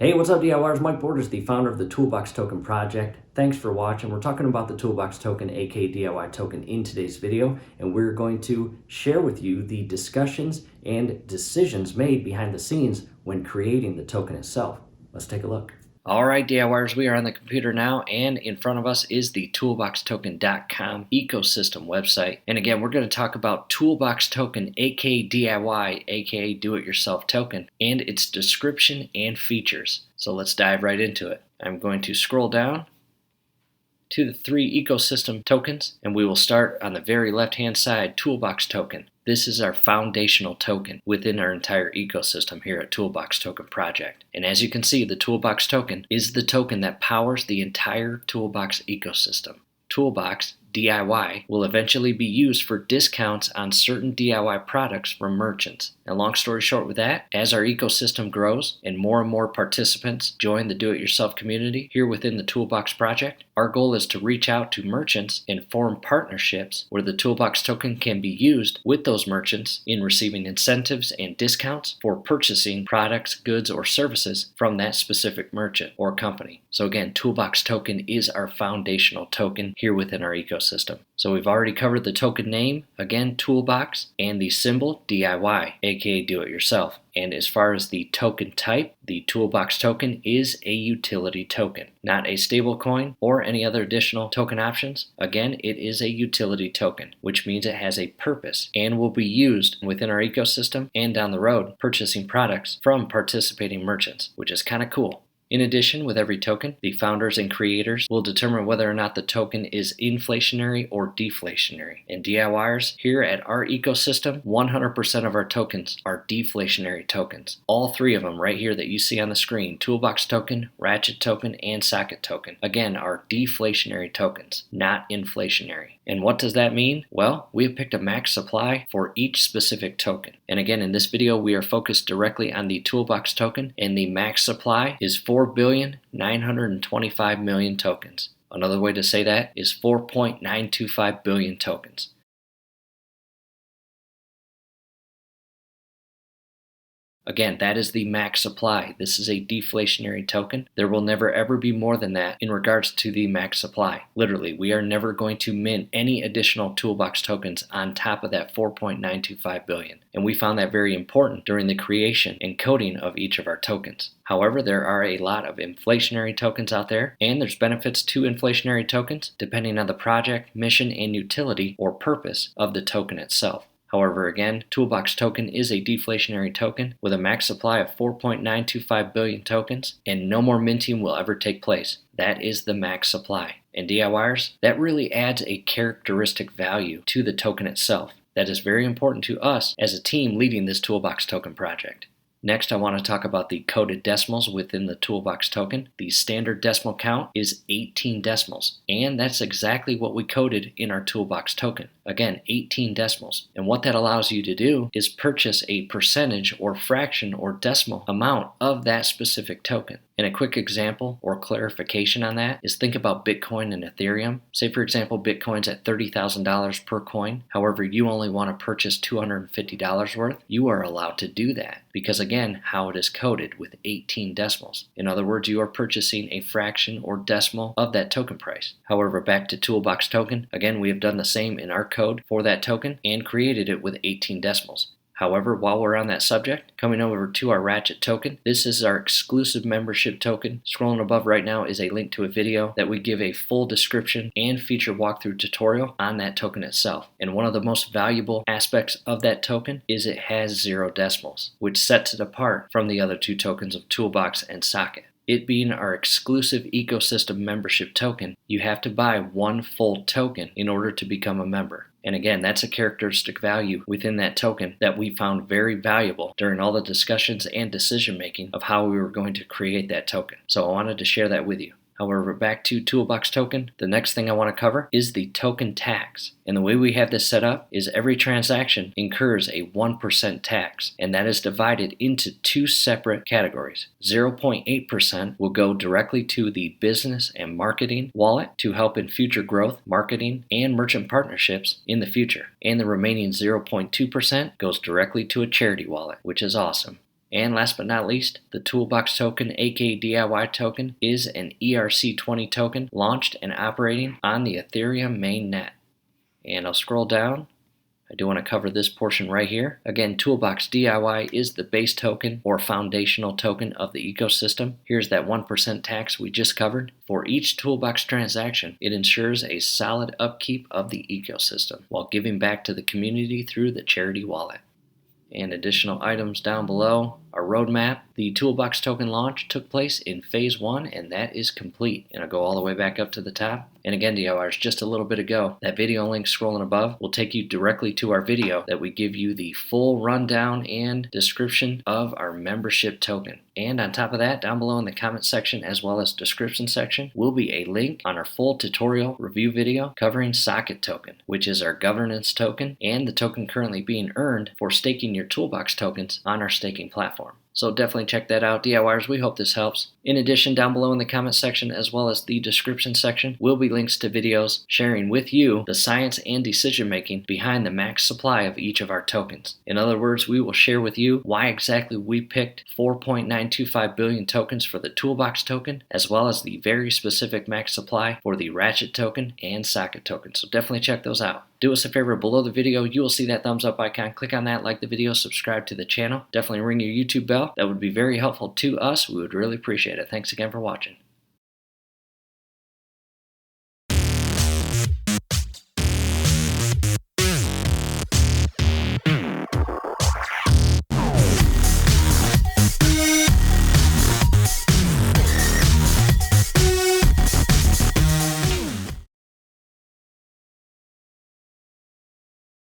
Hey, what's up, DIYers? Mike Borders, the founder of the Toolbox Token project. Thanks for watching. We're talking about the Toolbox Token, aka DIY token, in today's video, and we're going to share with you the discussions and decisions made behind the scenes when creating the token itself. Let's take a look. All right, DIYers, we are on the computer now, and in front of us is the toolboxtoken.com ecosystem website. And again, we're going to talk about Toolbox Token, aka DIY, aka Do-It-Yourself token, and its description and features. So let's dive right into it. I'm going to scroll down to the three ecosystem tokens, and we will start on the very left-hand side, Toolbox Token. This is our foundational token within our entire ecosystem here at Toolbox Token Project. And as you can see, the Toolbox Token is the token that powers the entire Toolbox ecosystem. Toolbox DIY will eventually be used for discounts on certain DIY products from merchants. And long story short with that, as our ecosystem grows and more participants join the do-it-yourself community here within the Toolbox project, our goal is to reach out to merchants and form partnerships where the Toolbox token can be used with those merchants in receiving incentives and discounts for purchasing products, goods, or services from that specific merchant or company. So again, Toolbox token is our foundational token here within our ecosystem. So we've already covered the token name, again, Toolbox, and the symbol, DIY, aka Do-It-Yourself. And as far as the token type, the Toolbox token is a utility token, not a stable coin or any other additional token options. Again, it is a utility token, which means it has a purpose and will be used within our ecosystem and down the road purchasing products from participating merchants, which is kind of cool. In addition, with every token, the founders and creators will determine whether or not the token is inflationary or deflationary. And DIYers, here at our ecosystem, 100% of our tokens are deflationary tokens. All three of them right here that you see on the screen, Toolbox token, Ratchet token, and Socket token, again, are deflationary tokens, not inflationary. And what does that mean? Well, we have picked a max supply for each specific token. And again, in this video, we are focused directly on the Toolbox token, and the max supply is 4,925,000,000 tokens. Another way to say that is 4.925 billion tokens. Again, that is the max supply. This is a deflationary token. There will never ever be more than that in regards to the max supply. Literally, we are never going to mint any additional Toolbox tokens on top of that 4.925 billion. And we found that very important during the creation and coding of each of our tokens. However, there are a lot of inflationary tokens out there, and there's benefits to inflationary tokens depending on the project, mission, and utility or purpose of the token itself. However, again, Toolbox token is a deflationary token with a max supply of 4.925 billion tokens, and no more minting will ever take place. That is the max supply. And DIYers, that really adds a characteristic value to the token itself. That is very important to us as a team leading this Toolbox token project. Next, I want to talk about the coded decimals within the Toolbox token. The standard decimal count is 18 decimals, and that's exactly what we coded in our Toolbox token. Again, 18 decimals. And what that allows you to do is purchase a percentage or fraction or decimal amount of that specific token. And a quick example or clarification on that is think about Bitcoin and Ethereum. Say, for example, Bitcoin's at $30,000 per coin. However, you only want to purchase $250 worth. You are allowed to do that because, again, how it is coded with 18 decimals. In other words, you are purchasing a fraction or decimal of that token price. However, back to Toolbox token, again, we have done the same in our code for that token and created it with 18 decimals. However, while we're on that subject, coming over to our Ratchet token, this is our exclusive membership token. Scrolling above right now is a link to a video that we give a full description and feature walkthrough tutorial on that token itself. And one of the most valuable aspects of that token is it has 0 decimals, which sets it apart from the other two tokens of Toolbox and Socket. It being our exclusive ecosystem membership token, you have to buy one full token in order to become a member. And again, that's a characteristic value within that token that we found very valuable during all the discussions and decision making of how we were going to create that token. So I wanted to share that with you. However, back to Toolbox token, the next thing I want to cover is the token tax. And the way we have this set up is every transaction incurs a 1% tax, and that is divided into two separate categories. 0.8% will go directly to the business and marketing wallet to help in future growth, marketing, and merchant partnerships in the future. And the remaining 0.2% goes directly to a charity wallet, which is awesome. And last but not least, the Toolbox token, aka DIY token, is an ERC20 token launched and operating on the Ethereum mainnet. And I'll scroll down. I do want to cover this portion right here. Again, Toolbox DIY is the base token or foundational token of the ecosystem. Here's that 1% tax we just covered. For each Toolbox transaction, it ensures a solid upkeep of the ecosystem while giving back to the community through the charity wallet. And additional items down below, our roadmap. The Toolbox token launch took place in phase 1, and that is complete. And I'll go all the way back up to the top. And again, DIYers, just a little bit ago, that video link scrolling above will take you directly to our video that we give you the full rundown and description of our membership token. And on top of that, down below in the comment section as well as description section will be a link on our full tutorial review video covering Socket token, which is our governance token and the token currently being earned for staking your Toolbox tokens on our staking platform. So definitely check that out, DIYers. We hope this helps. In addition, down below in the comment section as well as the description section will be links to videos sharing with you the science and decision making behind the max supply of each of our tokens. In other words, we will share with you why exactly we picked 4.925 billion tokens for the Toolbox token, as well as the very specific max supply for the Ratchet token and Socket token. So definitely check those out. Do us a favor, below the video you will see that thumbs up icon. Click on that, like the video, subscribe to the channel. Definitely ring your YouTube bell. That would be very helpful to us. We would really appreciate it. Thanks again for watching.